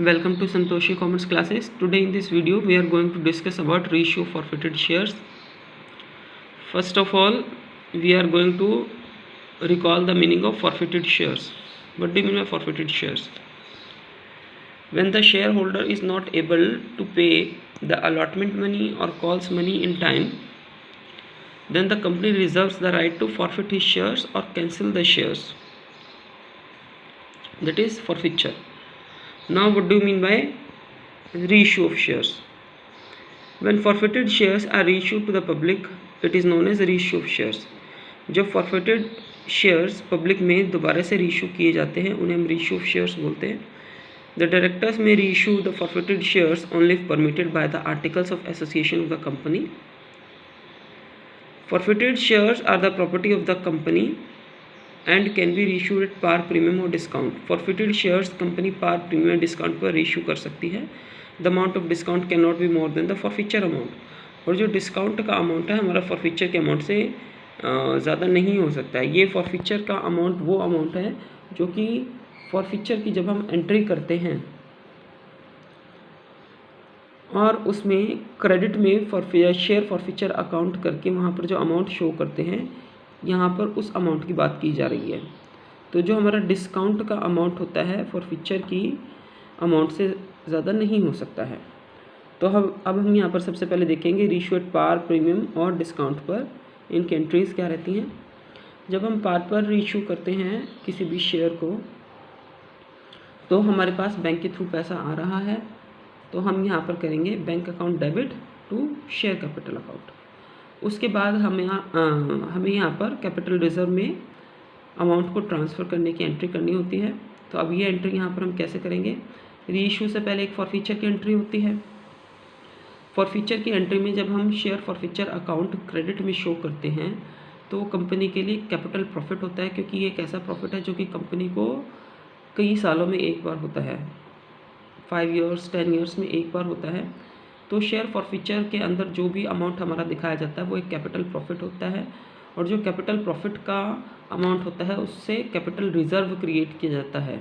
Welcome to Santoshi Commerce classes. Today in this video we are going to discuss about reissue forfeited shares. First of all, we are going to recall the meaning of forfeited shares. What do you mean by forfeited shares? When the shareholder is not able to pay the allotment money or calls money in time, then the company reserves the right to forfeit his shares or cancel the shares. That is forfeiture. Now what do you mean by reissue of shares? When forfeited shares are reissued to the public, it is known as reissue of shares. जब forfeited shares public में दोबारा से reissue किए जाते हैं उन्हें हम reissue of shares बोलते हैं. The directors may reissue the forfeited shares only if permitted by the articles of association of the company. Forfeited shares are the property of the company and can be reissued at par premium or discount. Forfeited shares company par premium या discount पर reissue कर सकती है. The amount of discount cannot be more than the forfeiture amount. और जो discount का amount है हमारा फॉरफीचर के अमाउंट से ज़्यादा नहीं हो सकता है. ये फॉरफीचर का अमाउंट वो अमाउंट है जो कि फॉरफीचर की जब हम एंट्री करते हैं और उसमें क्रेडिट में शेयर फॉरफीचर अकाउंट करके वहाँ पर जो अमाउंट शो करते हैं यहाँ पर उस अमाउंट की बात की जा रही है. तो जो हमारा डिस्काउंट का अमाउंट होता है फॉरफीचर की अमाउंट से ज़्यादा नहीं हो सकता है. तो अब हम यहाँ पर सबसे पहले देखेंगे रीइश्यू एट पार प्रीमियम और डिस्काउंट पर इनकी एंट्रीज़ क्या रहती हैं. जब हम पार पर रीइश्यू करते हैं किसी भी शेयर को तो हमारे पास बैंक के थ्रू पैसा आ रहा है तो हम यहाँ पर करेंगे bank account debit to share capital account. उसके बाद हमें यहाँ पर कैपिटल रिजर्व में अमाउंट को ट्रांसफ़र करने की एंट्री करनी होती है. तो अब ये एंट्री यहाँ पर हम कैसे करेंगे. रीइश्यू से पहले एक फॉरफीचर की एंट्री होती है. फॉरफीचर की एंट्री में जब हम शेयर फॉरफीचर अकाउंट क्रेडिट में शो करते हैं तो कंपनी के लिए कैपिटल प्रॉफिट होता है क्योंकि ये एक ऐसा प्रॉफिट है जो कि कंपनी को कई सालों में एक बार होता है. 5 ईयर्स 10 ईयर्स में एक बार होता है. तो शेयर फॉरफीचर के अंदर जो भी अमाउंट हमारा दिखाया जाता है वो एक कैपिटल प्रॉफिट होता है और जो कैपिटल प्रॉफिट का अमाउंट होता है उससे कैपिटल रिजर्व क्रिएट किया जाता है.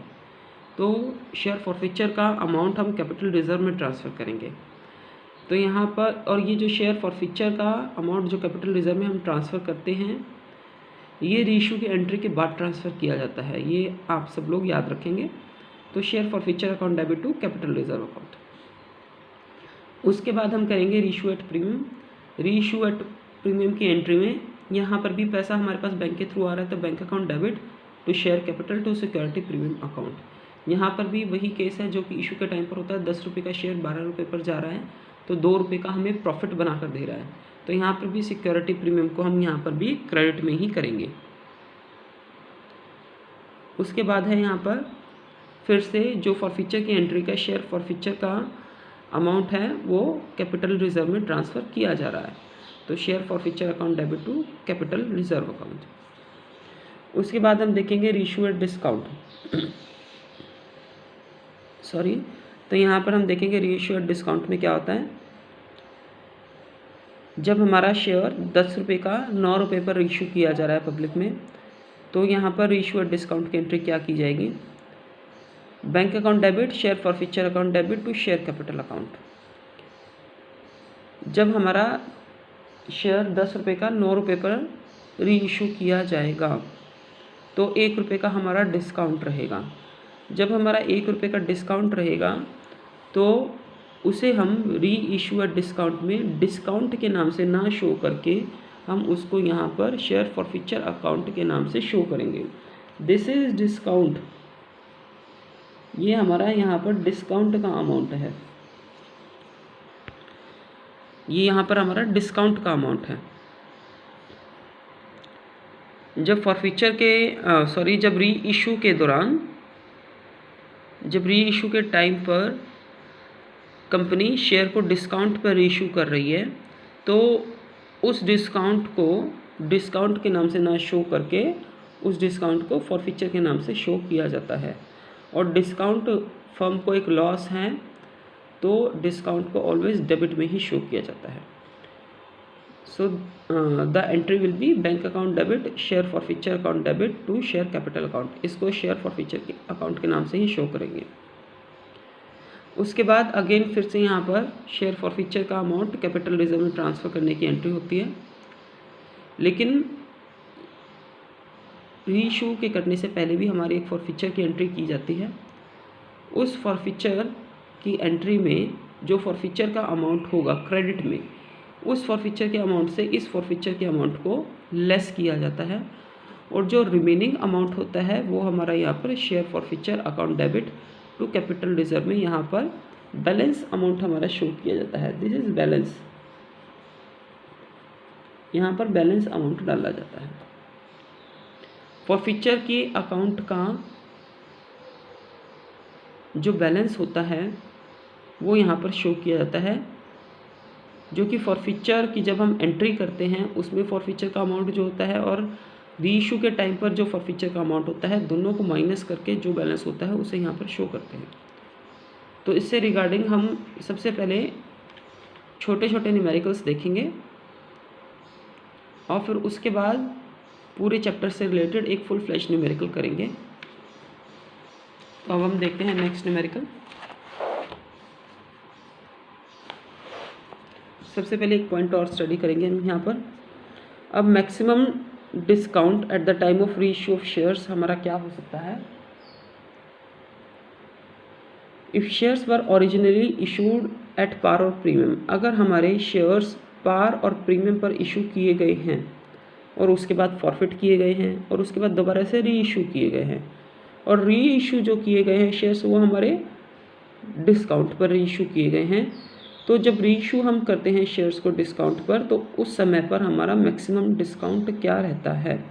तो शेयर फॉरफीचर का अमाउंट हम कैपिटल रिजर्व में ट्रांसफ़र करेंगे. तो यहाँ पर और ये जो शेयर फॉरफीचर का अमाउंट जो कैपिटल रिजर्व में हम ट्रांसफ़र करते हैं ये रीइश्यू की एंट्री के बाद ट्रांसफ़र किया जाता है. ये आप सब लोग याद रखेंगे. तो share forfeiture account debit to capital reserve account. उसके बाद हम करेंगे reissue at premium. Reissue at premium की एंट्री में यहाँ पर भी पैसा हमारे पास बैंक के थ्रू आ रहा है तो bank account debit to share capital to security premium account. यहाँ पर भी वही केस है जो कि इशू के टाइम पर होता है. 10 रुपये का शेयर 12 रुपये पर जा रहा है तो 2 रुपये का हमें प्रॉफिट बनाकर दे रहा है. तो यहाँ पर भी सिक्योरिटी प्रीमियम को हम यहाँ पर भी क्रेडिट में ही करेंगे. उसके बाद है यहाँ पर फिर से जो फॉरफीचर की एंट्री का शेयर फॉरफीचर का अमाउंट है वो कैपिटल रिजर्व में ट्रांसफ़र किया जा रहा है. तो share forfeiture account debit to capital reserve account. उसके बाद हम देखेंगे रीइश्यू एट डिस्काउंट. तो यहाँ पर हम देखेंगे रीइश्यू एट डिस्काउंट में क्या होता है. जब हमारा शेयर 10 रुपये का 9 रुपये पर रीइश्यू किया जा रहा है पब्लिक में तो यहाँ पर रीइश्यू एट डिस्काउंट की एंट्री क्या की जाएगी. Bank account debit share forfeiture account debit to share capital account. जब हमारा शेयर 10 रुपये का 9 रुपये पर रीइश्यू किया जाएगा तो 1 रुपये का हमारा डिस्काउंट रहेगा. जब हमारा 1 रुपये का डिस्काउंट रहेगा तो उसे हम रीइश्यू एट डिस्काउंट में डिस्काउंट के नाम से ना शो करके हम उसको यहाँ पर शेयर फॉरफीचर अकाउंट के नाम से शो करेंगे. This is discount. ये हमारा यहाँ पर डिस्काउंट का अमाउंट है. ये यहाँ पर हमारा डिस्काउंट का अमाउंट है. जब फॉरफीचर के जब रीइश्यू के दौरान जब रीइश्यू के टाइम पर कंपनी शेयर को डिस्काउंट पर रीइश्यू कर रही है तो उस डिस्काउंट को डिस्काउंट के नाम से ना शो करके उस डिस्काउंट को फॉरफीचर के नाम से शो किया जाता है. और डिस्काउंट फर्म को एक लॉस है तो डिस्काउंट को ऑलवेज डेबिट में ही शो किया जाता है. So the entry will be bank account debit share forfeiture account debit to share capital account. इसको शेयर फॉरफीचर के अकाउंट के नाम से ही शो करेंगे. उसके बाद अगेन फिर से यहाँ पर शेयर फॉरफीचर का अमाउंट कैपिटल रिजर्व में ट्रांसफ़र करने की एंट्री होती है, लेकिन रीइशू के करने से पहले भी हमारी एक फॉरफीचर की एंट्री की जाती है। उस फॉरफीचर की एंट्री में जो फॉरफीचर का अमाउंट होगा क्रेडिट में, उस फॉरफीचर के अमाउंट से इस फॉरफीचर के अमाउंट को लेस किया जाता है, और जो रिमेनिंग अमाउंट होता है वो हमारा यहाँ पर share forfeiture account debit to capital reserve में यहाँ पर बैलेंस अमाउंट हमारा शो किया जाता है। दिस इज बैलेंस, यहाँ पर बैलेंस अमाउंट डाला जाता है। फॉरफीचर की अकाउंट का जो बैलेंस होता है वो यहाँ पर शो किया जाता है, जो कि फॉरफीचर की जब हम एंट्री करते हैं उसमें फॉरफीचर का अमाउंट जो होता है और रीइशू के टाइम पर जो फॉरफीचर का अमाउंट होता है, दोनों को माइनस करके जो बैलेंस होता है उसे यहाँ पर शो करते हैं। तो इससे रिगार्डिंग हम सबसे पहले छोटे छोटे न्यूमेरिकल्स देखेंगे और फिर उसके बाद पूरे चैप्टर से रिलेटेड एक फुल फ्लैश न्यूमेरिकल करेंगे। तो अब हम देखते हैं नेक्स्ट न्यूमेरिकल। सबसे पहले एक पॉइंट और स्टडी करेंगे हम यहाँ पर। अब maximum discount at the time of reissue of shares हमारा क्या हो सकता है। If shares were originally issued at par or premium, अगर हमारे शेयर्स पार और प्रीमियम पर इशू किए गए हैं और उसके बाद फॉरफिट किए गए हैं और उसके बाद दोबारा से री इशू किए गए हैं, और री इशू जो किए गए हैं शेयर्स वो हमारे डिस्काउंट पर री इशू किए गए हैं, तो जब री इशू हम करते हैं शेयर्स को डिस्काउंट पर, तो उस समय पर हमारा मैक्सिमम डिस्काउंट क्या रहता है।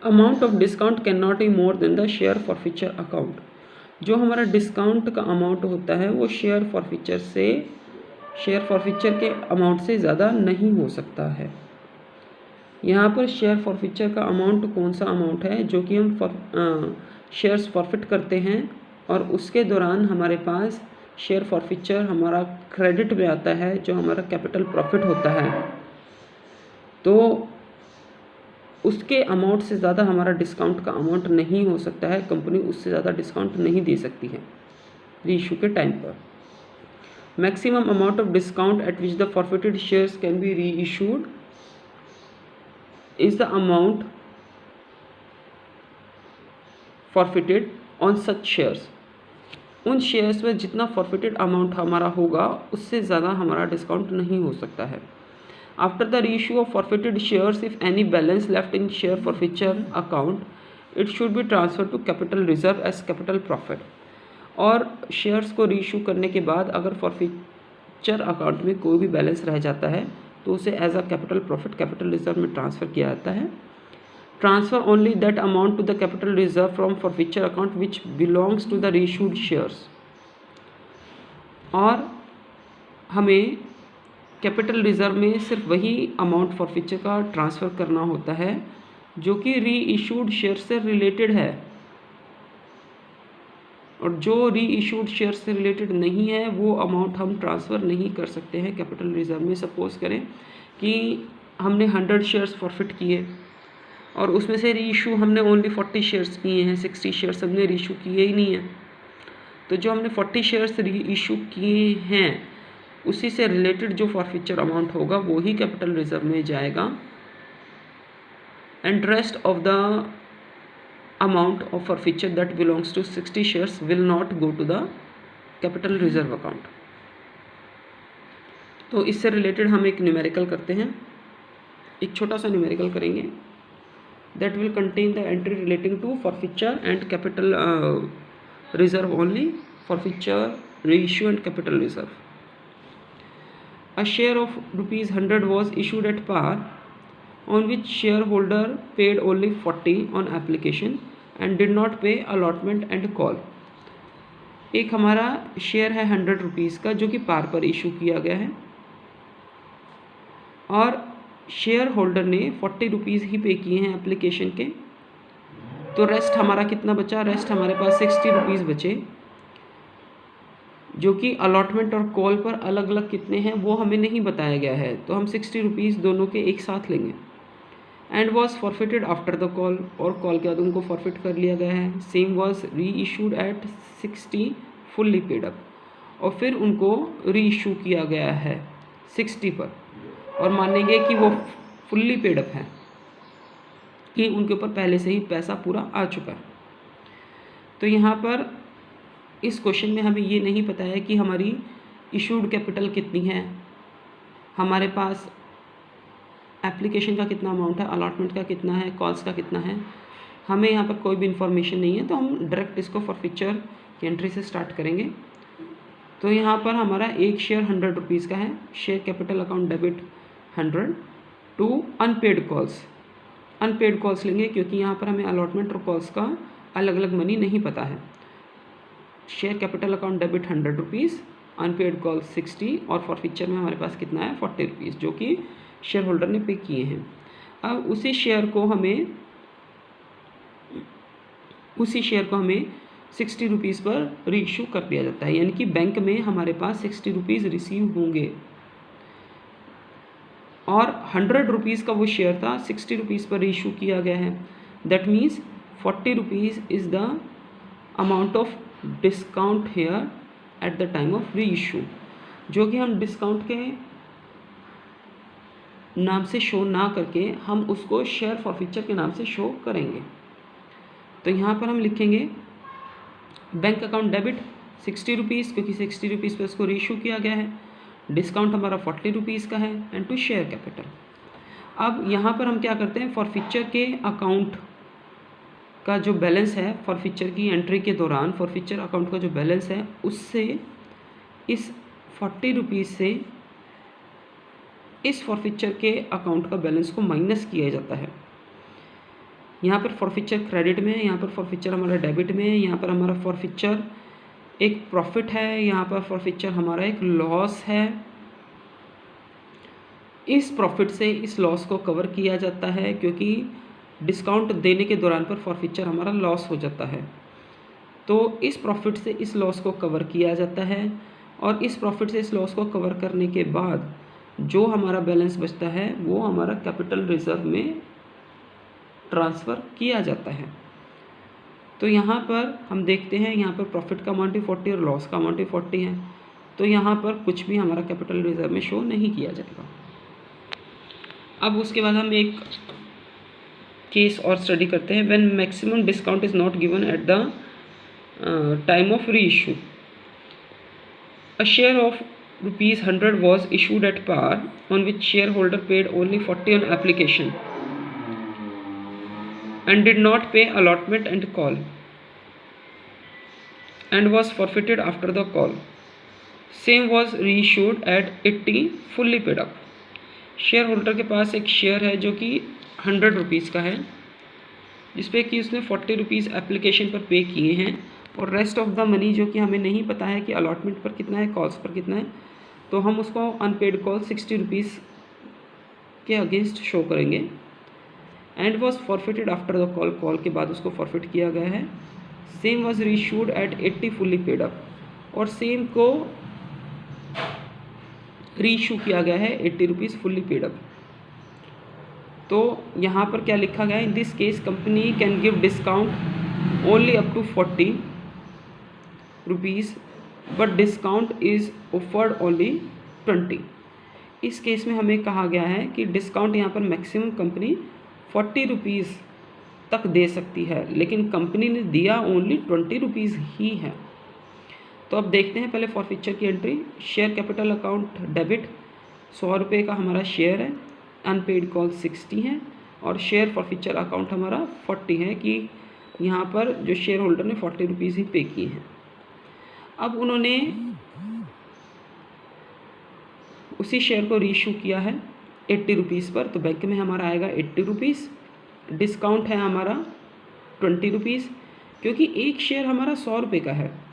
Amount of discount can not be more than the share forfeiture account, जो हमारा डिस्काउंट का अमाउंट होता है वो शेयर फॉरफीचर के अमाउंट से ज़्यादा नहीं हो सकता है। यहाँ पर शेयर फॉरफीचर का अमाउंट कौन सा अमाउंट है, जो कि हम शेयर्स फॉरफिट करते हैं और उसके दौरान हमारे पास शेयर फॉरफीचर हमारा क्रेडिट में आता है, जो हमारा कैपिटल प्रॉफिट होता है, तो उसके अमाउंट से ज़्यादा हमारा डिस्काउंट का अमाउंट नहीं हो सकता है। कंपनी उससे ज़्यादा डिस्काउंट नहीं दे सकती है रीइशू के टाइम पर। Maximum amount of discount at which the forfeited shares can be reissued is the amount forfeited on such shares. उन शेयर्स में जितना फॉरफिटेड अमाउंट हमारा होगा उससे ज़्यादा हमारा डिस्काउंट नहीं हो सकता है। After the reissue of forfeited shares, if any balance left in share forfeiture account, it should be transfer to capital reserve as capital profit. और शेयर्स को रीइशू करने के बाद अगर फॉरफिचर अकाउंट में कोई भी बैलेंस रह जाता है तो उसे as a capital profit capital reserve में ट्रांसफ़र किया जाता है। Transfer only that amount to the capital reserve from forfeiture account which belongs to the reissued shares. और हमें कैपिटल रिजर्व में सिर्फ वही अमाउंट फॉरफिचर का ट्रांसफ़र करना होता है जो कि री इशूड शेयर से रिलेटेड है, और जो री इशूड शेयर से रिलेटेड नहीं है वो अमाउंट हम ट्रांसफ़र नहीं कर सकते हैं कैपिटल रिजर्व में। सपोज़ करें कि हमने 100 शेयर्स फॉरफिट किए और उसमें से री इशू हमने ओनली 40 शेयर्स किए हैं, 60 शेयर्स हमने री इशू किए ही नहीं हैं। तो जो हमने 40 शेयर्स री इशू किए हैं उसी से रिलेटेड जो फॉरफिचर अमाउंट होगा वो ही कैपिटल रिजर्व में जाएगा, and rest of the amount of forfeiture that belongs to 60 shares will not go to the capital reserve account. तो इससे रिलेटेड हम एक न्यूमेरिकल करते हैं, एक छोटा सा न्यूमेरिकल करेंगे that will contain the entry relating to forfeiture and capital reserve only, forfeiture, reissue and capital reserve. A share of ₹100 was issued at par, on which shareholder paid only 40 on application and did not pay allotment and call. एक हमारा share है 100 rupees का जो कि पार पर issue किया गया है और शेयर होल्डर ने 40 रुपीज़ ही पे किए हैं एप्लीकेशन के, तो रेस्ट हमारा कितना बचा, रेस्ट हमारे पास 60 रुपीज़ बचे, जो कि अलॉटमेंट और कॉल पर अलग अलग कितने हैं वो हमें नहीं बताया गया है, तो हम 60 रुपीज़ दोनों के एक साथ लेंगे। And was forfeited after the call, और कॉल के बाद उनको फॉरफिट कर लिया गया है। Same was reissued eight 60 fully paid up, और फिर उनको री इशू किया गया है 60 पर, और मानेंगे कि वो फुल्ली पेड अप है, कि उनके ऊपर पहले से ही पैसा पूरा आ चुका है। तो यहाँ पर इस क्वेश्चन में हमें ये नहीं पता है कि हमारी इशूड कैपिटल कितनी है, हमारे पास एप्लीकेशन का कितना अमाउंट है, अलॉटमेंट का कितना है, कॉल्स का कितना है, हमें यहाँ पर कोई भी इन्फॉर्मेशन नहीं है। तो हम डायरेक्ट इसको फॉरफीचर की एंट्री से स्टार्ट करेंगे। तो यहाँ पर हमारा एक शेयर 100 रुपीज़ का है, share capital account debit 100 to unpaid calls. Unpaid calls लेंगे क्योंकि यहाँ पर हमें अलॉटमेंट और कॉल्स का अलग अलग मनी नहीं पता है। Share capital account debit 100 rupees, unpaid call 60, और फॉरफीचर में हमारे पास कितना है 40 रुपीज़, जो कि शेयर होल्डर ने पे किए हैं। अब उसी शेयर को हमें 60 रुपीज़ पर री इशू कर दिया जाता है, यानी कि बैंक में हमारे पास 60 रुपीज़ रिसीव होंगे, और 100 रुपीज़ का वो शेयर था, 60 रुपीज़ पर री इशू किया गया है। That means 40 rupees is the amount of discount here at the time of reissue, जो कि हम डिस्काउंट के नाम से शो ना करके हम उसको शेयर फॉरफीचर के नाम से शो करेंगे। तो यहाँ पर हम लिखेंगे बैंक अकाउंट डेबिट 60 रुपीज़, क्योंकि 60 रुपीज़ पर उसको री इशू किया गया है, डिस्काउंट हमारा 40 रुपीज़ का है, एंड टू शेयर कैपिटल। अब यहाँ पर हम क्या करते हैं, फॉरफीचर के अकाउंट का जो बैलेंस है, फॉरफीचर की एंट्री के दौरान फॉरफीचर अकाउंट का जो बैलेंस है, उससे इस 40 रुपीज़ से इस फॉरफीचर के अकाउंट का बैलेंस को माइनस किया जाता है। यहाँ पर फॉरफीचर क्रेडिट में है, यहाँ पर फॉरफीचर हमारा डेबिट में है, यहाँ पर हमारा फॉरफीचर एक प्रॉफिट है, यहाँ पर फॉरफीचर हमारा एक लॉस है। इस प्रॉफिट से इस लॉस को कवर किया जाता है, क्योंकि डिस्काउंट देने के दौरान पर फॉरफीचर हमारा लॉस हो जाता है। तो इस प्रॉफिट से इस लॉस को कवर किया जाता है, और इस प्रॉफिट से इस लॉस को कवर करने के बाद जो हमारा बैलेंस बचता है वो हमारा कैपिटल रिजर्व में ट्रांसफ़र किया जाता है। तो यहाँ पर हम देखते हैं, यहाँ पर प्रॉफिट का अमाउंट ही 40 और लॉस का अमाउंट ही 40 है, तो यहाँ पर कुछ भी हमारा कैपिटल रिजर्व में शो नहीं किया जाएगा। अब उसके बाद हम एक केस और स्टडी करते हैं। When maximum discount is not given at the time of री issue, a share of ₹100 was issued at par, on which shareholder paid only 40 on application and did not pay allotment and call, and was forfeited after the call. Same was reissued at 80 fully paid up. Share holder के पास एक share है जो कि 100 rupees का है, जिसपे कि उसने 40 रुपीज़ एप्लीकेशन पर पे किए हैं, और रेस्ट ऑफ द मनी जो कि हमें नहीं पता है कि अलॉटमेंट पर कितना है, कॉल्स पर कितना है, तो हम उसको अनपेड कॉल 60 रुपीज़ के अगेंस्ट शो करेंगे। And was forfeited after the call, call के बाद उसको फॉरफिट किया गया है। Same was reissued at 80 fully paid up, और सेम को रीइशू किया गया है 80 रुपीज़ फुल्ली पेड अप। तो यहाँ पर क्या लिखा गया है, in this case company can give discount only up to 40 rupees, but discount is offered only 20। इस केस में हमें कहा गया है कि डिस्काउंट यहाँ पर मैक्सिमम कंपनी 40 रुपीज़ तक दे सकती है, लेकिन कंपनी ने दिया ओनली 20 रुपीज़ ही है। तो अब देखते हैं पहले फॉरफीचर की entry. Share capital account debit 100 रुपये का हमारा शेयर है, अनपेड कॉल 60 है, और शेयर फॉरफीचर अकाउंट हमारा 40 है, कि यहाँ पर जो शेयर होल्डर ने 40 रुपीज़ ही पे किए हैं। अब उन्होंने उसी शेयर को रीइशू किया है 80 रुपीज़ पर, तो बैंक में हमारा आएगा 80 रुपीज़, डिस्काउंट है हमारा 20 रुपीज़, क्योंकि एक शेयर हमारा 100 रुपये का है,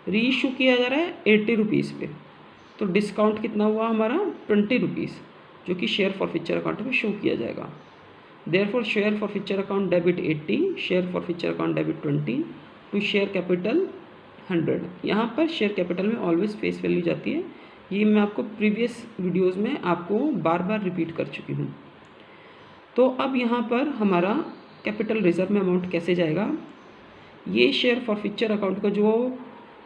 रीइशू किया जा रहा है 80 रुपीज़ पे, तो डिस्काउंट कितना हुआ हमारा 20 रुपीज़, जो कि शेयर फॉरफीचर अकाउंट में शो किया जाएगा। Therefore share forfeiture account debit 80, share forfeiture account debit 20 to share capital 100। यहाँ पर शेयर कैपिटल में ऑलवेज फेस वैल्यू जाती है, ये मैं आपको प्रीवियस वीडियोस में आपको बार बार रिपीट कर चुकी हूँ। तो अब यहाँ पर हमारा कैपिटल रिजर्व में अमाउंट कैसे जाएगा, ये शेयर फॉरफीचर अकाउंट का जो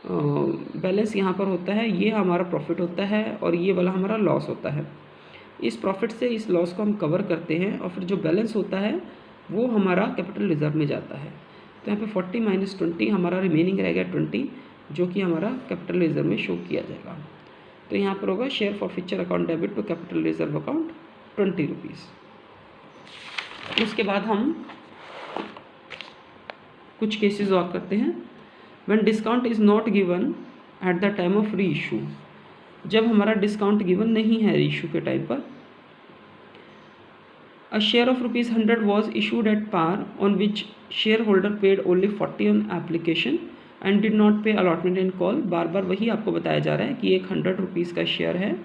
बैलेंस यहाँ पर होता है, ये हमारा प्रॉफिट होता है और ये वाला हमारा लॉस होता है। इस प्रॉफिट से इस लॉस को हम कवर करते हैं और फिर जो बैलेंस होता है वो हमारा कैपिटल रिजर्व में जाता है। तो यहाँ पे 40 माइनस 20 हमारा रिमेनिंग रहेगा 20, जो कि हमारा कैपिटल रिजर्व में शो किया जाएगा। तो यहाँ पर होगा share forfeiture account debit to capital reserve account 20 rupees. उसके बाद हम कुछ केसेस और करते हैं। When discount is not given at the time of reissue, जब हमारा डिस्काउंट गिवन नहीं है री इशू के टाइम पर। A share of ₹100 was issued at par on which share holder paid only 40 on application and did not pay allotment and call. बार बार वही आपको बताया जा रहा है कि एक 100 रुपीज़ का शेयर है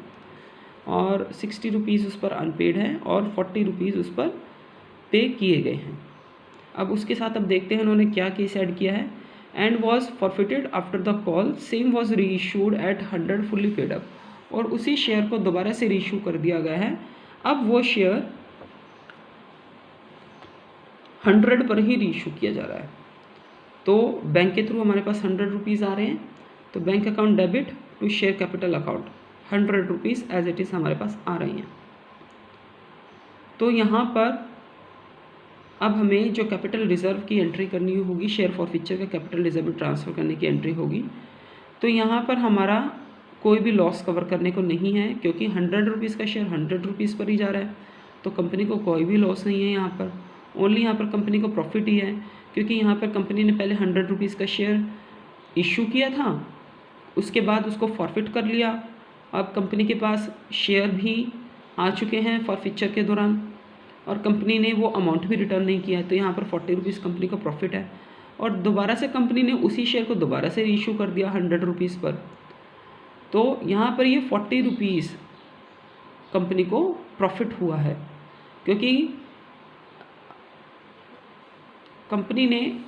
और 60 रुपीज़ उस पर अनपेड है और 40 रुपीज़ उस पर पे किए गए हैं। अब उसके साथ अब देखते हैं उन्होंने क्या केस ऐड किया है। And was forfeited after the call, same was reissued at 100 fully paid up, और उसी शेयर को दोबारा से री इशू कर दिया गया है। अब वो शेयर 100 पर ही री इशू किया जा रहा है। तो बैंक के थ्रू हमारे पास 100 रुपीज़ आ रहे हैं, तो bank account debit to share capital account 100 rupees as it is हमारे पास आ रही हैं। तो यहाँ पर अब हमें जो कैपिटल रिजर्व की एंट्री करनी होगी, शेयर फॉरफीचर का कैपिटल रिजर्व में ट्रांसफ़र करने की एंट्री होगी। तो यहाँ पर हमारा कोई भी लॉस कवर करने को नहीं है, क्योंकि 100 रुपीज़ का शेयर 100 रुपीज़ पर ही जा रहा है, तो कंपनी को कोई भी लॉस नहीं है यहाँ पर। ओनली यहाँ पर कंपनी को प्रॉफिट ही है, क्योंकि यहाँ पर कंपनी ने पहले 100 रुपीज़ का शेयर इशू किया था, उसके बाद उसको फॉरफिट कर लिया। अब कंपनी के पास शेयर भी आ चुके हैं फॉरफीचर के दौरान और कंपनी ने वो अमाउंट भी रिटर्न नहीं किया है, तो यहाँ पर 40 रुपीज़ कंपनी का प्रॉफिट है। और दोबारा से कंपनी ने उसी शेयर को दोबारा से इशू कर दिया 100 रुपीज़ पर, तो यहाँ पर ये 40 रुपीज़ कंपनी को प्रॉफिट हुआ है, क्योंकि कंपनी ने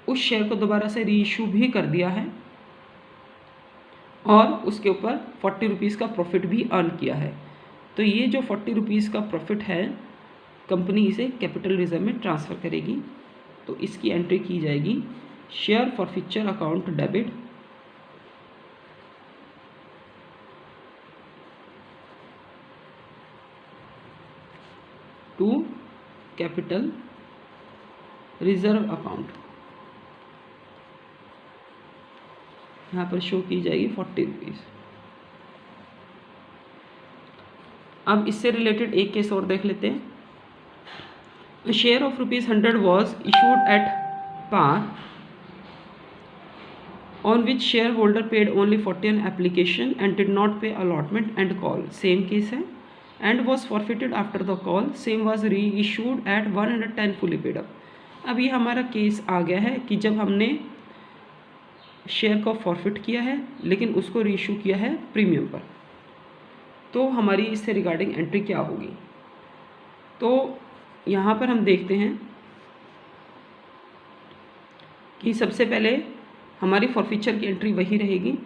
उस शेयर को दोबारा से री इशू भी कर दिया है और उसके ऊपर 40 रुपीज़ का प्रॉफिट भी अर्न किया है। तो ये जो 40 रुपीज़ का प्रॉफिट है कंपनी इसे कैपिटल रिजर्व में ट्रांसफ़र करेगी, तो इसकी एंट्री की जाएगी share forfeiture account debit to capital reserve account. यहाँ पर शो की जाएगी 40 रुपीज़। अब इससे रिलेटेड एक केस और देख लेते हैं। A share of ₹100 was issued at par on which shareholder paid only 40 on application and did not pay allotment and call, same case है, and was forfeited after the call, same was reissued at 110 fully paid up। अब ये हमारा case आ गया है कि जब हमने share को फॉरफिट किया है लेकिन उसको रीइशू किया है प्रीमियम पर, तो हमारी इससे रिगार्डिंग एंट्री क्या होगी। तो यहाँ पर हम देखते हैं कि सबसे पहले हमारी फॉरफीचर की एंट्री वही रहेगी,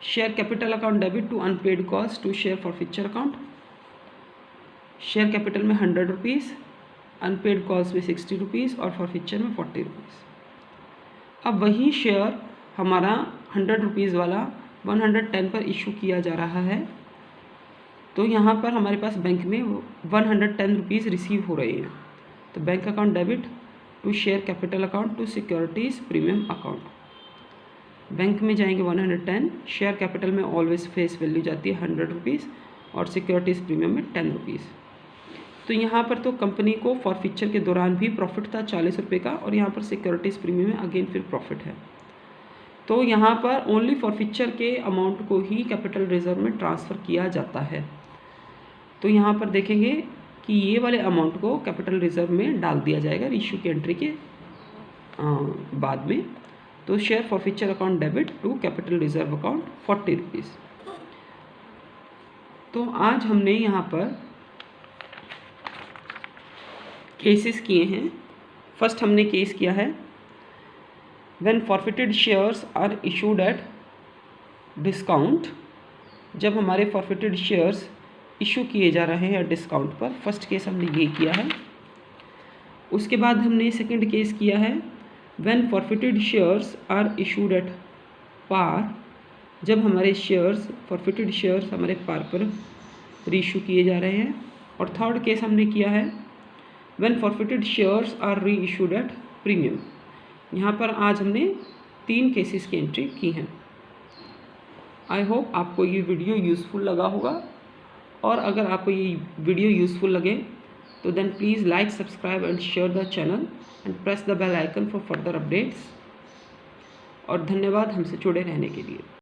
share capital account debit to unpaid cost to share forfeiture account. Share capital में 100 रुपीज़, अनपेड कॉस्ट में 60 रुपीज़ और फॉरफीचर में 40 रुपीज़। अब वही शेयर हमारा 100 रुपीज़ वाला 110 पर इशू किया जा रहा है, तो यहाँ पर हमारे पास बैंक में 110 रुपीज़ रिसीव हो रहे हैं। तो bank account debit to share capital account to securities premium account. Bank में जाएंगे 110, शेयर कैपिटल में ऑलवेज फेस वैल्यू जाती है 100 रुपीज़ और सिक्योरिटीज़ प्रीमियम में 10 रुपीज़। तो यहाँ पर तो कंपनी को फॉरफीचर के दौरान भी प्रॉफिट था 40 रुपये का, और यहाँ पर सिक्योरिटीज़ प्रीमियम में अगेन फिर प्रॉफिट है। तो यहाँ पर ओनली फॉरफीचर के अमाउंट को ही कैपिटल रिजर्व में ट्रांसफ़र किया जाता है। तो यहाँ पर देखेंगे कि ये वाले अमाउंट को कैपिटल रिजर्व में डाल दिया जाएगा इशू की एंट्री के बाद में। तो share forfeiture account debit to capital reserve account 40 rupees. तो आज हमने यहाँ पर केसेस किए हैं। फर्स्ट हमने केस किया है when forfeited shares are issued at discount, जब हमारे फॉरफिटेड शेयर्स इशू किए जा रहे हैं डिस्काउंट पर। फर्स्ट केस हमने ये किया है। उसके बाद हमने सेकंड केस किया है when forfeited shares are issued at par, जब हमारे शेयर्स फॉरफिटेड शेयर्स हमारे पार पर रीइशू किए जा रहे हैं। और थर्ड केस हमने किया है व्हेन फॉरफिटेड शेयर्स आर री इशूड एट प्रीमियम। यहाँ पर आज हमने 3 केसेस की एंट्री की हैं। आई होप आपको ये वीडियो यूज़फुल लगा होगा, और अगर आपको ये वीडियो यूज़फुल लगे तो then please like, subscribe and share the channel and press the bell icon for further updates. और धन्यवाद हमसे जुड़े रहने के लिए।